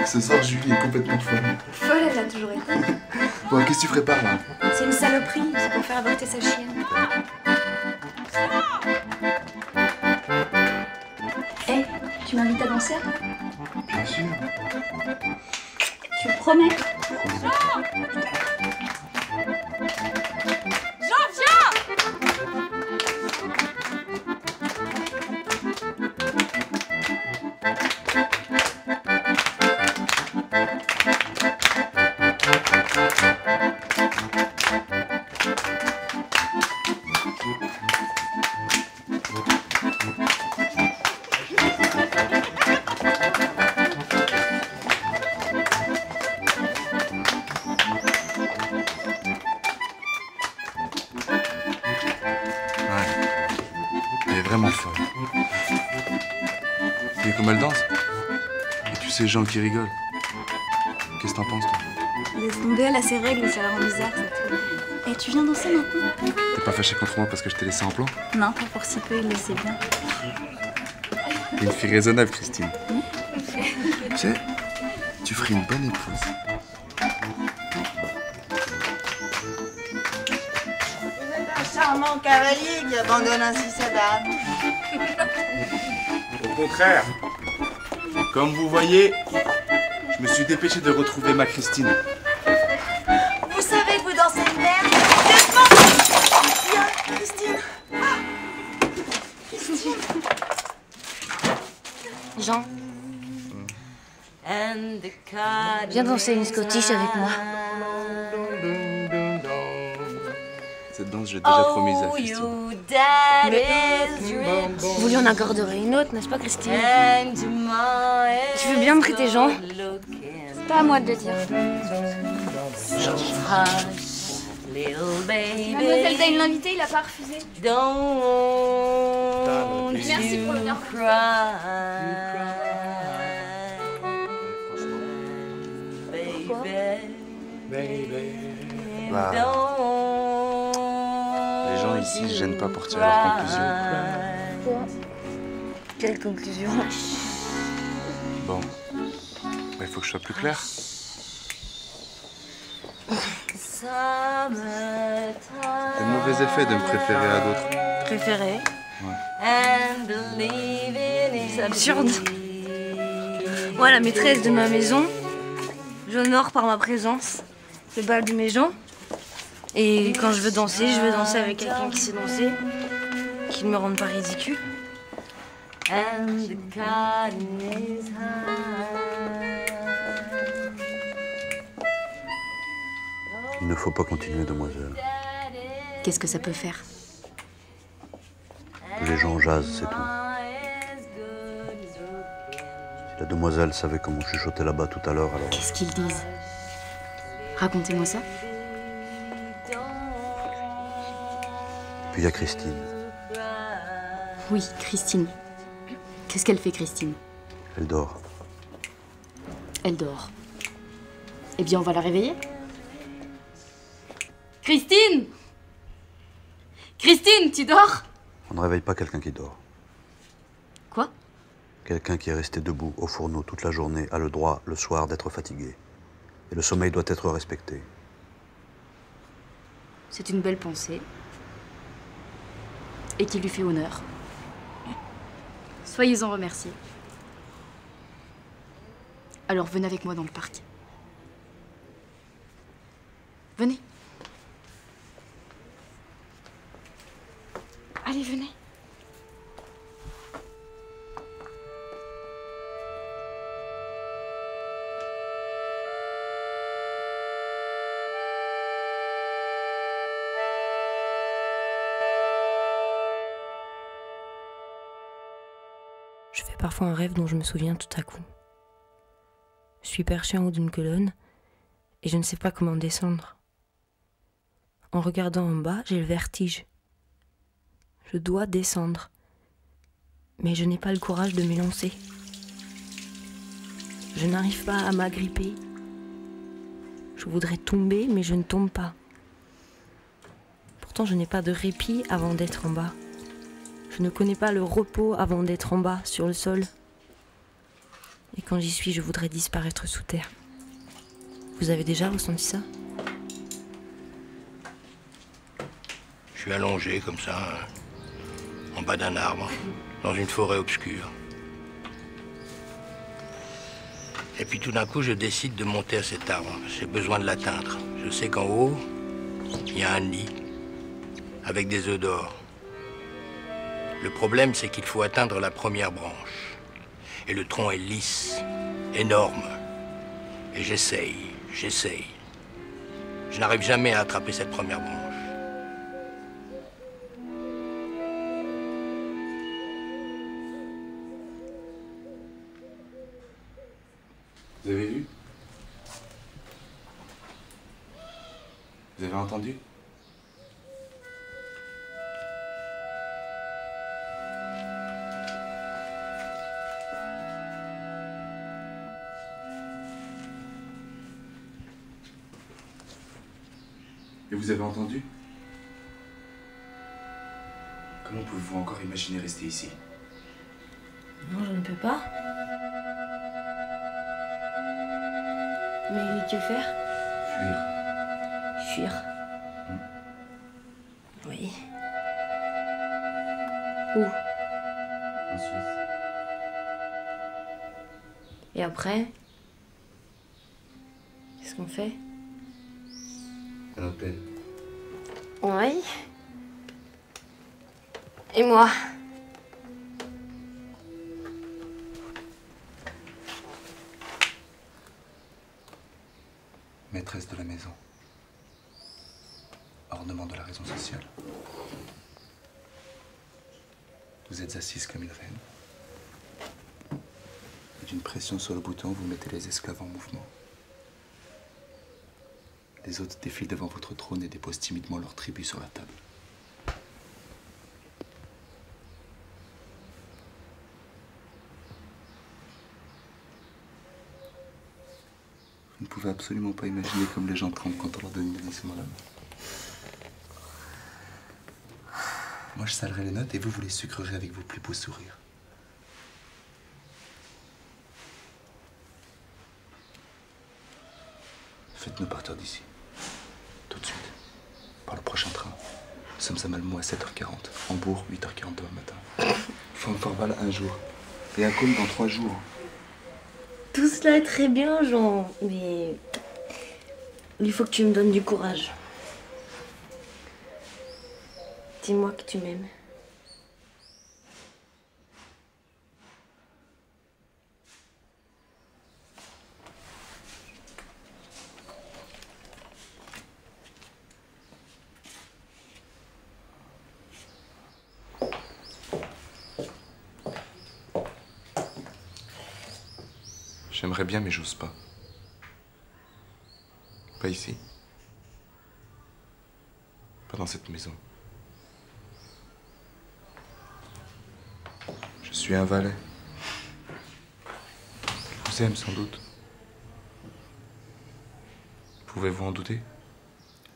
Ce soir, Julie est complètement folle. Folle, elle l'a toujours été. Bon, qu'est-ce que tu prépares là? C'est une saloperie, c'est pour faire avorter sa chienne. Hé, hey, tu m'invites à danser? Bien sûr. Tu me promets? Elle est vraiment folle. Tu sais comment elle danse? Et tu sais, gens qui rigolent. Qu'est-ce que t'en penses, toi? Laisse tomber, elle a ses règles et ça la rend bizarre, c'est tout. Et tu viens danser maintenant? T'es pas fâché contre moi parce que je t'ai laissé en plan? Non, pas pour si peu, il le sait bien. T'es une fille raisonnable, Christine. Tu sais, tu ferais une bonne épouse. Vous êtes un charmant cavalier qui abandonne ainsi sa dame. Au contraire, comme vous voyez, je me suis dépêché de retrouver ma Christine. Vous savez que vous dansez une merde. Viens, Christine. Jean, viens danser une Scottish avec moi. Cette danse, j'ai déjà promise à Christine. Vous lui en accorderez une autre, n'est-ce pas, Christine? Tu veux bien me prêter Jean? C'est pas à moi de le dire. Mademoiselle Dane l'invité, il a pas refusé. Merci pour le bien. Bah, les gens ici se gênent pas pour tirer leurs conclusions. Quoi? Quelle conclusion? Bon, bah, il faut que je sois plus clair. Ça C'est le mauvais effet de me préférer à d'autres. Préféré? Ouais. C'est absurde. Moi, la maîtresse de ma maison, j'honore par ma présence le bal de mes gens. Et quand je veux danser avec quelqu'un qui sait danser, qui ne me rende pas ridicule. Il ne faut pas continuer, demoiselle. Qu'est-ce que ça peut faire? Les gens jasent, c'est tout. Si la demoiselle savait comment chuchoter là-bas tout à l'heure, alors... Qu'est-ce qu'ils disent? Racontez-moi ça. Puis il y a Christine. Oui, Christine. Qu'est-ce qu'elle fait, Christine? Elle dort. Elle dort. Eh bien, on va la réveiller. Christine! Christine, tu dors? On ne réveille pas quelqu'un qui dort. Quoi? Quelqu'un qui est resté debout au fourneau toute la journée a le droit, le soir, d'être fatigué. Et le sommeil doit être respecté. C'est une belle pensée. Et qui lui fait honneur. Soyez-en remerciés. Alors venez avec moi dans le parc. Venez. Allez, venez. Je fais parfois un rêve dont je me souviens tout à coup. Je suis perché en haut d'une colonne et je ne sais pas comment descendre. En regardant en bas, j'ai le vertige. Je dois descendre. Mais je n'ai pas le courage de m'élancer. Je n'arrive pas à m'agripper. Je voudrais tomber, mais je ne tombe pas. Pourtant, je n'ai pas de répit avant d'être en bas. Je ne connais pas le repos avant d'être en bas, sur le sol. Et quand j'y suis, je voudrais disparaître sous terre. Vous avez déjà ressenti ça? Je suis allongé comme ça, en bas d'un arbre, dans une forêt obscure. Et puis tout d'un coup, je décide de monter à cet arbre. J'ai besoin de l'atteindre. Je sais qu'en haut, il y a un nid, avec des œufs d'or. Le problème, c'est qu'il faut atteindre la première branche. Et le tronc est lisse, énorme. Et j'essaye. Je n'arrive jamais à attraper cette première branche. Vous avez vu? Vous avez entendu? Et vous avez entendu? Comment pouvez-vous encore imaginer rester ici? Non, je ne peux pas. Mais que faire? Fuir. Fuir. Oui. Où? En Suisse. Et après? Qu'est-ce qu'on fait? Un hôtel. Oui. Et moi? Maîtresse de la maison. Ornement de la raison sociale. Vous êtes assise comme une reine. Et d'une pression sur le bouton, vous mettez les esclaves en mouvement. Les autres défilent devant votre trône et déposent timidement leur tribut sur la table. Vous ne pouvez absolument pas imaginer comme les gens tremblent quand on leur donne une bénédiction dans la main. Moi, je salerai les notes et vous les sucrerez avec vos plus beaux sourires. Faites-nous partir d'ici. Tout de suite. Par le prochain train. Nous sommes à Malmö à 7h40. Hambourg, 8h40 demain matin. Von Forval, un jour. Et à Côme dans 3 jours. Tout cela est très bien, Jean, mais il faut que tu me donnes du courage. Dis-moi que tu m'aimes. J'aimerais bien, mais j'ose pas. Pas ici. Pas dans cette maison. Je suis un valet. Je vous aime sans doute. Pouvez-vous en douter?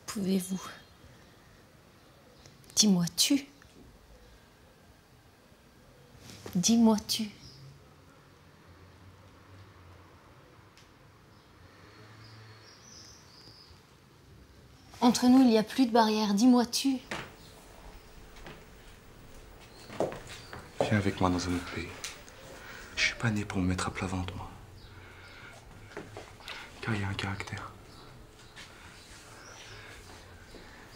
Pouvez-vous? Dis-moi tu. Dis-moi tu. Entre nous, il n'y a plus de barrière. Dis-moi tu. Viens avec moi dans un autre pays. Je suis pas né pour me mettre à plat ventre, moi. Car il y a un caractère.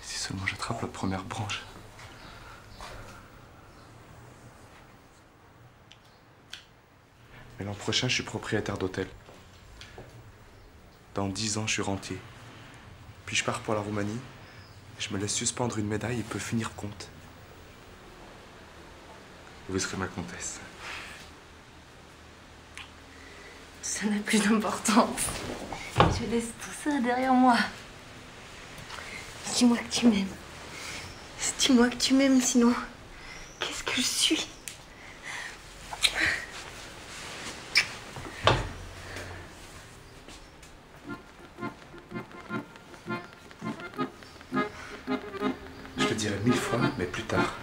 Si seulement j'attrape la première branche. Mais l'an prochain, je suis propriétaire d'hôtel. Dans 10 ans, je suis rentier. Puis je pars pour la Roumanie. Je me laisse suspendre une médaille et peux finir comte. Vous serez ma comtesse. Ça n'a plus d'importance. Je laisse tout ça derrière moi. Dis-moi que tu m'aimes. Dis-moi que tu m'aimes, sinon je suis. Je te dirai 1000 fois, mais plus tard.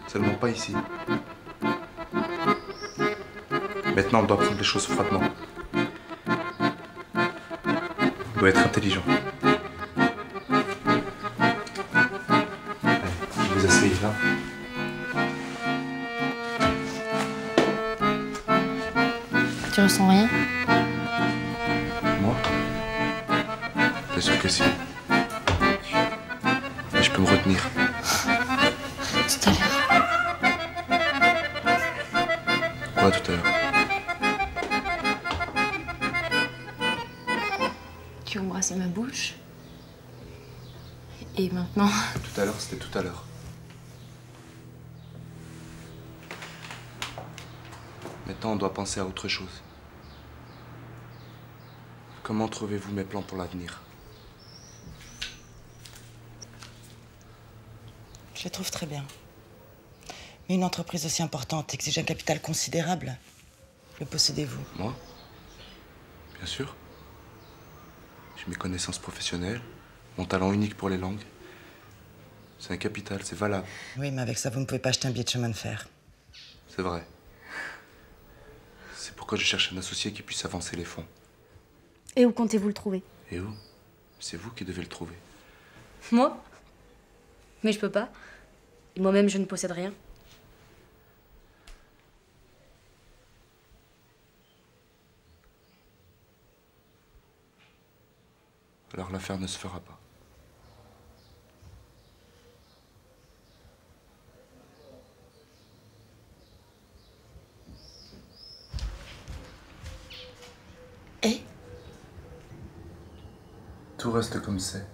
Seulement pas ici. Maintenant, on doit prendre les choses froidement. On doit être intelligent. Allez, vous asseyez là. Tu ressens rien? Moi? Bien sûr que si. Mais je peux me retenir. Tout à l'heure. Quoi tout à l'heure? Tu as embrassé ma bouche. Et maintenant... Tout à l'heure, c'était tout à l'heure. Maintenant, on doit penser à autre chose. Comment trouvez-vous mes plans pour l'avenir? Je les trouve très bien. Mais une entreprise aussi importante exige un capital considérable. Le possédez-vous? Moi? Bien sûr. J'ai mes connaissances professionnelles, mon talent unique pour les langues. C'est un capital, c'est valable. Oui, mais avec ça, vous ne pouvez pas acheter un billet de chemin de fer. C'est vrai. C'est pourquoi je cherche un associé qui puisse avancer les fonds. Et où comptez-vous le trouver? Et où? C'est vous qui devez le trouver. Moi? Mais je peux pas. Et moi-même, je ne possède rien. Alors l'affaire ne se fera pas. Et? Tout reste comme c'est.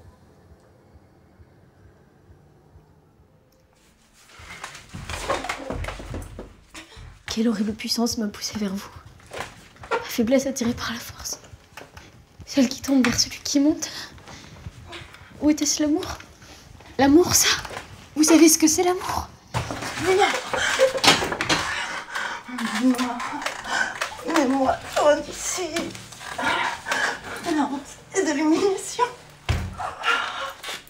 Quelle horrible puissance m'a poussée vers vous. Ma faiblesse attirée par la force. Celle qui tombe vers celui qui monte. Où était-ce l'amour? L'amour, ça? Vous savez ce que c'est l'amour? Mais moi, loin d'ici. De la honte et de l'humiliation.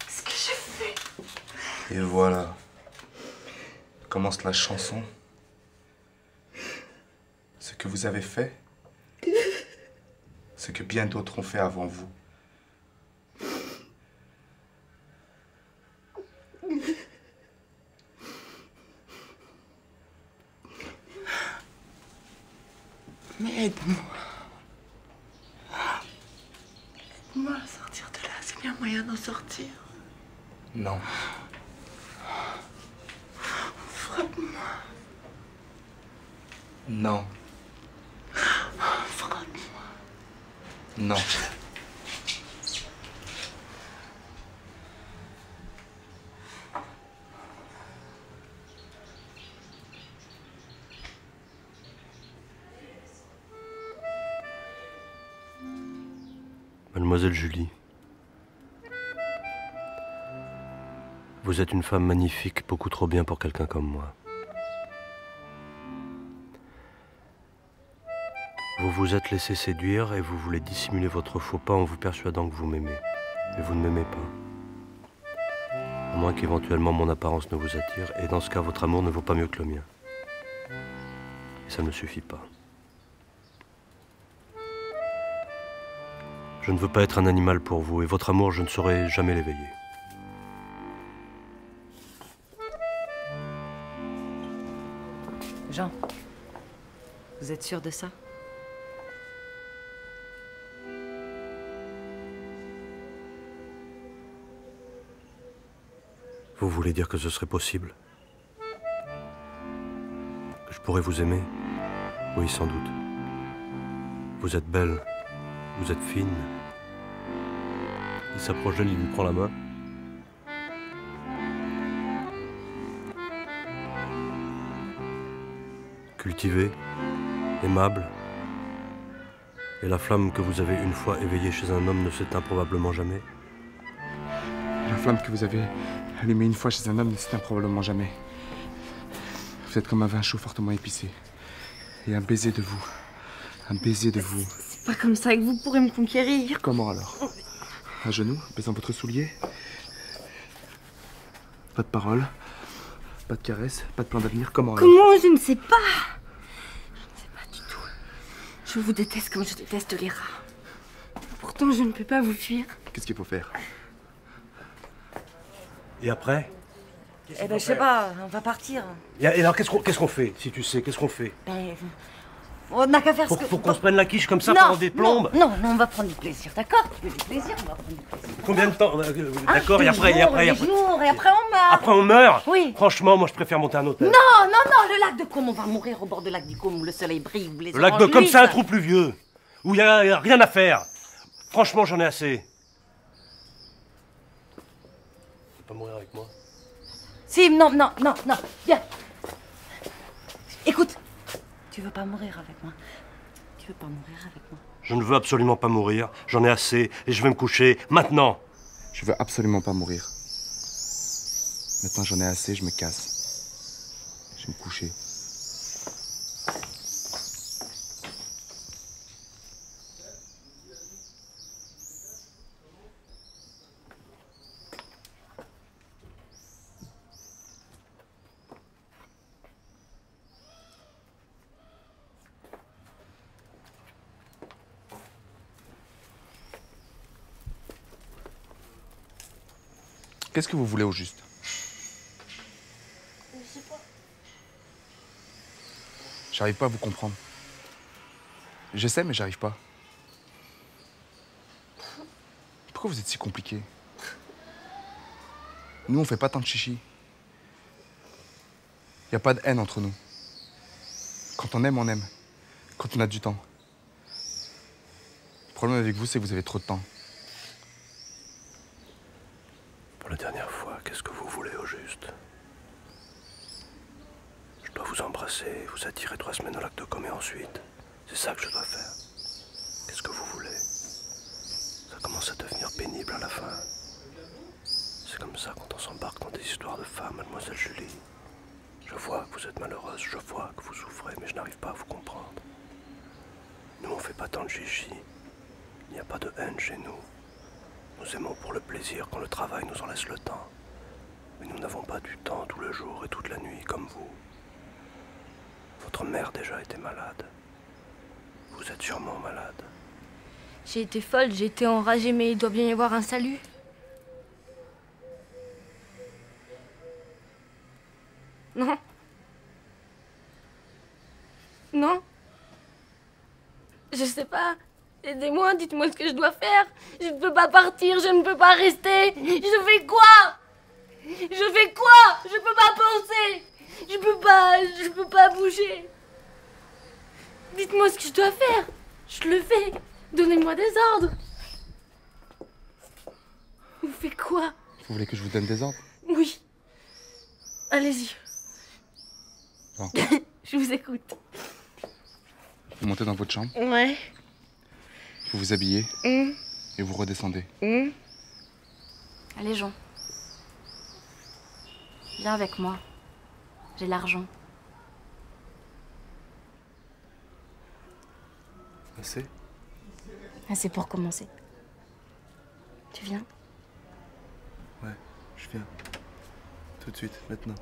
Ce que j'ai fait. Et voilà. Commence la chanson. Ce que vous avez fait, ce que bien d'autres ont fait avant vous. Mais aide-moi. Aide-moi à sortir de là, c'est bien moyen d'en sortir. Non. Frappe-moi. Non. Frappe-moi. Non. Mademoiselle Julie, vous êtes une femme magnifique, beaucoup trop bien pour quelqu'un comme moi. Vous vous êtes laissé séduire et vous voulez dissimuler votre faux pas en vous persuadant que vous m'aimez. Mais vous ne m'aimez pas. À moins qu'éventuellement mon apparence ne vous attire, et dans ce cas, votre amour ne vaut pas mieux que le mien. Et ça ne suffit pas. Je ne veux pas être un animal pour vous, et votre amour, je ne saurais jamais l'éveiller. Jean, vous êtes sûr de ça? Vous voulez dire que ce serait possible? Que je pourrais vous aimer? Oui, sans doute. Vous êtes belle, vous êtes fine. Il s'approche d'elle, il lui prend la main. Cultivée, aimable. Et la flamme que vous avez une fois éveillée chez un homme ne s'éteint probablement jamais. La flamme que vous avez allumée une fois chez un homme ne s'éteint probablement jamais. Vous êtes comme un vin chaud fortement épicé. Et un baiser de vous. Un baiser de vous. C'est pas comme ça que vous pourrez me conquérir. Comment alors? À genoux, baisant votre soulier? Pas de parole, pas de caresse, pas de plan d'avenir. Comment alors? Comment? Je ne sais pas. Je ne sais pas du tout. Je vous déteste comme je déteste les rats. Pourtant, je ne peux pas vous fuir. Qu'est-ce qu'il faut faire? Et après? Eh ben, je sais pas, on va partir. Et alors, qu'est-ce qu'on fait? Si tu sais, qu'est-ce qu'on fait? Ben, on n'a qu'à faire ce que... Faut qu'on se prenne la quiche comme ça non, pendant des plombes? Non, on va prendre du plaisir, d'accord? Tu veux du plaisir, on va prendre du plaisir. Combien de temps? D'accord, et après? Des jours, et après on meurt. Après on meurt? Oui. Franchement, moi je préfère monter un hôtel. Non, le lac de Côme, on va mourir au bord du lac du Côme où le soleil brille, où les Le lac de Côme, c'est un trou pluvieux, où il y a rien à faire. Franchement, j'en ai assez. Tu veux pas mourir avec moi? Si, non, viens. Écoute, tu veux pas mourir avec moi? Tu veux pas mourir avec moi? Je ne veux absolument pas mourir, j'en ai assez, et je vais me coucher, maintenant. Je veux absolument pas mourir. Maintenant j'en ai assez, je me casse. Je vais me coucher. Qu'est-ce que vous voulez au juste? Je sais pas. J'arrive pas à vous comprendre. J'essaie, mais j'arrive pas. Pourquoi vous êtes si compliqué? Nous, on fait pas tant de chichi. Y a pas de haine entre nous. Quand on aime, quand on a du temps. Le problème avec vous, c'est que vous avez trop de temps. Pour la dernière fois, qu'est-ce que vous voulez au juste? Je dois vous embrasser, vous attirer 3 semaines au lac de Côme et ensuite. C'est ça que je dois faire. Qu'est-ce que vous voulez? Ça commence à devenir pénible à la fin. C'est comme ça quand on s'embarque dans des histoires de femmes, mademoiselle Julie. Je vois que vous êtes malheureuse, je vois que vous souffrez, mais je n'arrive pas à vous comprendre. Nous, on fait pas tant de chichi. Il n'y a pas de haine chez nous. Nous aimons pour le plaisir quand le travail nous en laisse le temps. Mais nous n'avons pas du temps tout le jour et toute la nuit comme vous. Votre mère déjà était malade. Vous êtes sûrement malade. J'ai été folle, j'ai été enragée, mais il doit bien y avoir un salut. Non. Non. Je sais pas. Aidez-moi, dites-moi ce que je dois faire. Je ne peux pas partir, je ne peux pas rester. Je fais quoi? Je fais quoi? Je peux pas penser. Je peux pas bouger. Dites-moi ce que je dois faire. Je le fais. Donnez-moi des ordres. Vous faites quoi? Vous voulez que je vous donne des ordres? Oui. Allez-y. Bon. Je vous écoute. Vous montez dans votre chambre. Ouais. Vous vous habillez. Et vous redescendez. Allez, Jean. Viens avec moi. J'ai l'argent. Assez? Assez pour commencer. Tu viens? Ouais, je viens. Tout de suite, maintenant.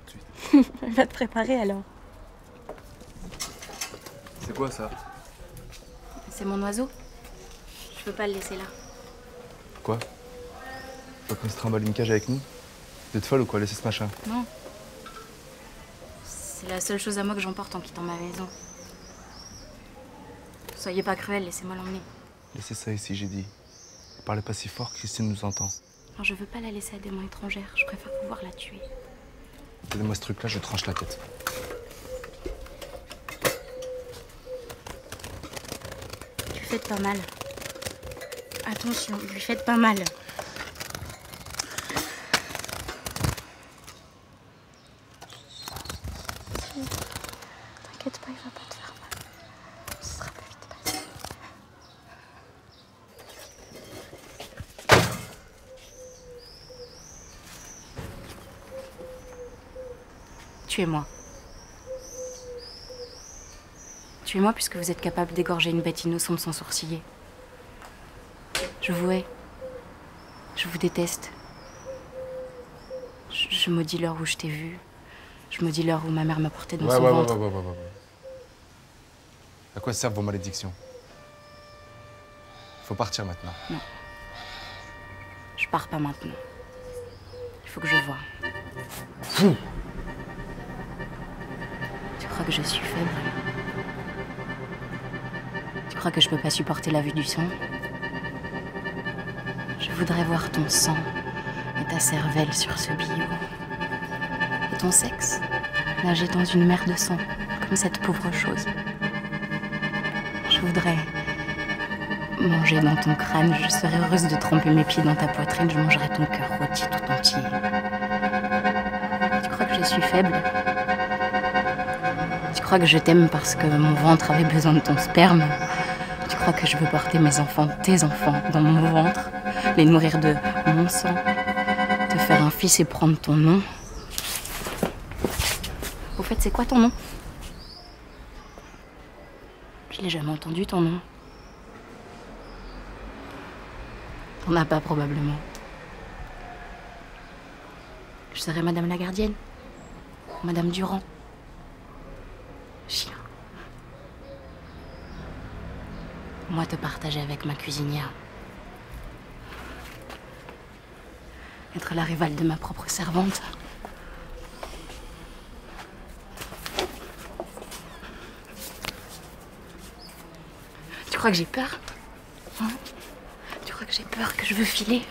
Tout de suite. Va te préparer alors. C'est quoi ça? C'est mon oiseau. Je peux pas le laisser là. Quoi? Faut qu'on se trimballe une cage avec nous? Vous êtes folle ou quoi? Laissez ce machin. Non. C'est la seule chose à moi que j'emporte en quittant ma maison. Soyez pas cruels, laissez-moi l'emmener. Laissez ça ici, j'ai dit. Parlez pas si fort, Christine nous entend. Non, je veux pas la laisser à des mains étrangères. Je préfère pouvoir la tuer. Donnez-moi ce truc-là, je tranche la tête. Lui faites pas mal. Attention, lui faites pas mal. T'inquiète pas, il va pas te faire mal. Ce sera plus vite passé. tuez-moi. Tuez-moi puisque vous êtes capable d'égorger une bête innocente sans sourciller. Je vous hais. Je vous déteste. Je maudis l'heure où je t'ai vu. Je maudis l'heure où ma mère m'a porté dans son ventre. Ouais. À quoi servent vos malédictions? Faut partir maintenant. Non. Je pars pas maintenant. Il faut que je voie. Tu crois que je suis faible? Tu crois que je peux pas supporter la vue du sang? Je voudrais voir ton sang et ta cervelle sur ce billot. Et ton sexe nager dans une mer de sang, comme cette pauvre chose. Je voudrais manger dans ton crâne. Je serais heureuse de tremper mes pieds dans ta poitrine. Je mangerais ton cœur rôti tout entier. Tu crois que je suis faible? Tu crois que je t'aime parce que mon ventre avait besoin de ton sperme? Tu crois que je veux porter mes enfants, tes enfants, dans mon ventre, les nourrir de mon sang, te faire un fils et prendre ton nom? Au fait, c'est quoi ton nom? Je l'ai jamais entendu, ton nom. T'en as pas, probablement. Je serais Madame la gardienne. Madame Durand. Chien. Moi, te partager avec ma cuisinière. Être la rivale de ma propre servante. Tu crois que j'ai peur? Hein? Tu crois que j'ai peur, que je veux filer?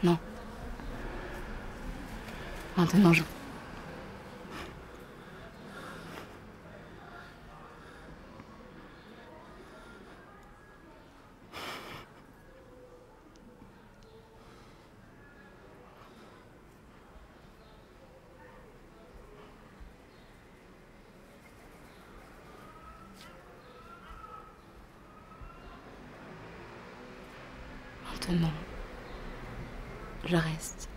Non. Maintenant, je... Maintenant, je reste.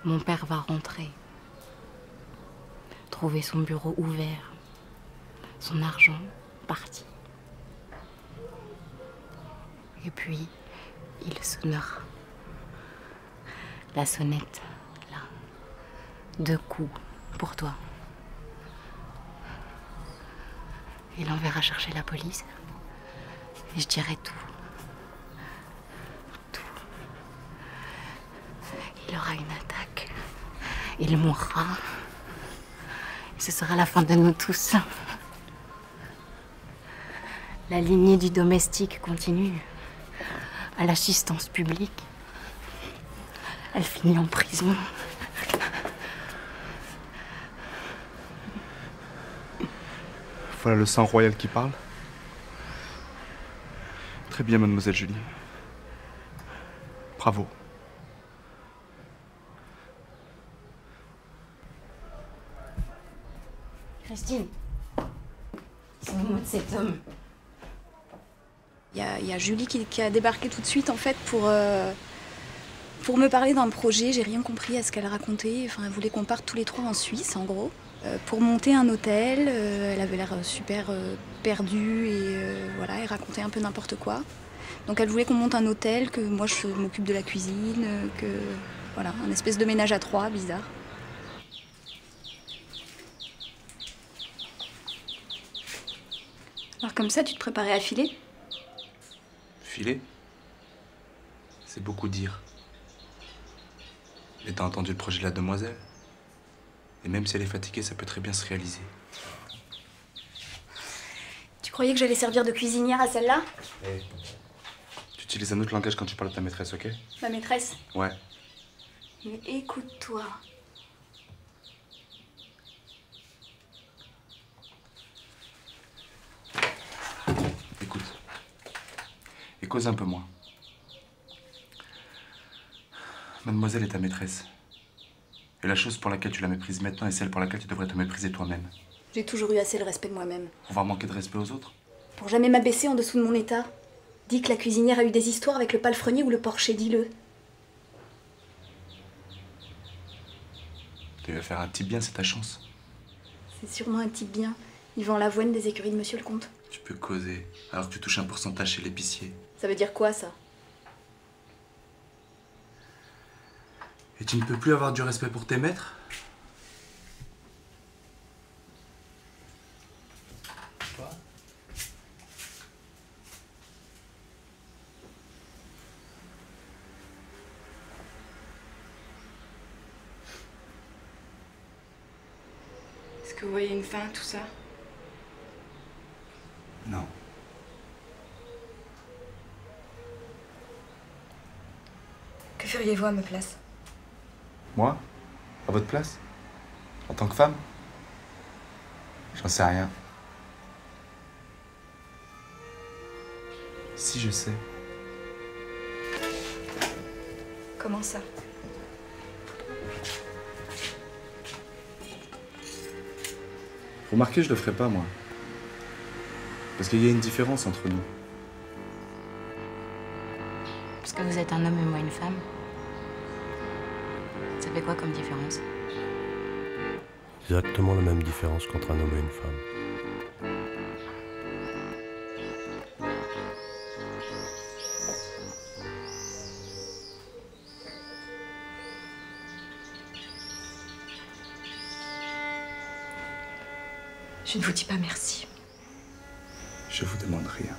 Mon père va rentrer, trouver son bureau ouvert, son argent parti. Et puis, il sonnera. La sonnette, là. 2 coups pour toi. Il enverra chercher la police. Et je dirai tout. Tout. Il aura une attaque. Il mourra. Et ce sera la fin de nous tous. La lignée du domestique continue. À l'assistance publique. Elle finit en prison. Voilà le sang royal qui parle. Très bien, mademoiselle Julie. Bravo. Christine, c'est le mot de cet homme. Il y a Julie qui a débarqué tout de suite en fait pour me parler d'un projet. J'ai rien compris à ce qu'elle racontait. Enfin, elle voulait qu'on parte tous les 3 en Suisse en gros. Pour monter un hôtel, elle avait l'air super perdue et voilà, elle racontait un peu n'importe quoi. Donc elle voulait qu'on monte un hôtel, que moi je m'occupe de la cuisine, que voilà, un espèce de ménage à 3, bizarre. Alors comme ça, tu te préparais à filer? Filer? C'est beaucoup dire. Et t'as entendu le projet de la demoiselle? Et même si elle est fatiguée, ça peut très bien se réaliser. Tu croyais que j'allais servir de cuisinière à celle-là? Hey. Tu utilises un autre langage quand tu parles de ta maîtresse, ok? Ma maîtresse? Ouais. Mais écoute-toi. Écoute. Et cause un peu moins. Mademoiselle est ta maîtresse. Et la chose pour laquelle tu la méprises maintenant est celle pour laquelle tu devrais te mépriser toi-même. J'ai toujours eu assez le respect de moi-même. On va manquer de respect aux autres. Pour jamais m'abaisser en dessous de mon état. Dis que la cuisinière a eu des histoires avec le palefrenier ou le porcher, dis-le. Tu vas faire un petit bien, c'est ta chance. C'est sûrement un type bien. Il vend l'avoine des écuries de monsieur le comte. Tu peux causer, alors que tu touches un pourcentage chez l'épicier. Ça veut dire quoi, ça? Et tu ne peux plus avoir du respect pour tes maîtres? Toi? Est-ce que vous voyez une fin à tout ça? Non. Que feriez-vous à ma place? Moi? À votre place? En tant que femme? J'en sais rien. Si je sais. Comment ça? Remarquez, je le ferai pas, moi. Parce qu'il y a une différence entre nous. Parce que vous êtes un homme et moi une femme. Ça fait quoi comme différence? Exactement la même différence qu'entre un homme et une femme. Je ne vous dis pas merci. Je vous demande rien.